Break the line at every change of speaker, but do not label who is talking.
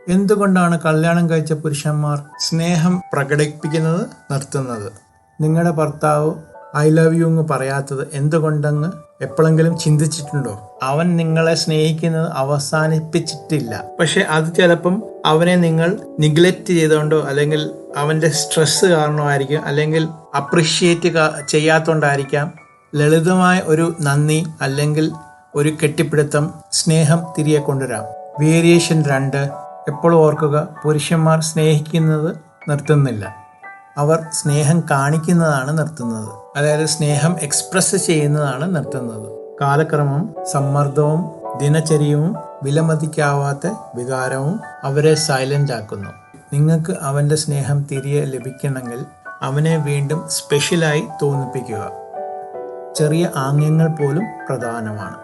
എന്തുകൊണ്ടാണ് കല്യാണം കഴിച്ച പുരുഷന്മാർ സ്നേഹം പ്രകടിപ്പിക്കുന്നത് നിർത്തുന്നത്? നിങ്ങളുടെ ഭർത്താവ് ഐ ലവ് യു എന്ന് പറയാത്തത് എന്തുകൊണ്ടെന്ന് എപ്പോഴെങ്കിലും ചിന്തിച്ചിട്ടുണ്ടോ? അവൻ നിങ്ങളെ സ്നേഹിക്കുന്നത് അവസാനിപ്പിച്ചിട്ടില്ല. പക്ഷെ അത് ചിലപ്പം അവനെ നിങ്ങൾ നിഗ്ലക്റ്റ് ചെയ്തുകൊണ്ടോ അല്ലെങ്കിൽ അവന്റെ സ്ട്രെസ് കാരണമായിരിക്കും, അല്ലെങ്കിൽ അപ്രിഷ്യേറ്റ് ചെയ്യാത്തോണ്ടായിരിക്കാം. ലളിതമായ ഒരു നന്ദി അല്ലെങ്കിൽ ഒരു കെട്ടിപ്പിടുത്തം സ്നേഹം തിരികെ കൊണ്ടുവരാം. വേരിയേഷൻ 2. എപ്പോഴും ഓർക്കുക, പുരുഷന്മാർ സ്നേഹിക്കുന്നത് നിർത്തുന്നില്ല, അവർ സ്നേഹം കാണിക്കുന്നതാണ് നിർത്തുന്നത്. അതായത് സ്നേഹം എക്സ്പ്രസ് ചെയ്യുന്നതാണ് നിർത്തുന്നത്. കാലക്രമം, സമ്മർദ്ദവും ദിനചര്യവും വിലമതിക്കാവാത്ത വികാരവും അവരെ സൈലന്റ് ആക്കുന്നു. നിങ്ങൾക്ക് അവന്റെ സ്നേഹം തിരികെ ലഭിക്കണമെങ്കിൽ അവനെ വീണ്ടും സ്പെഷ്യലായി തോന്നിപ്പിക്കുക. ചെറിയ ആംഗ്യങ്ങൾ പോലും പ്രധാനമാണ്.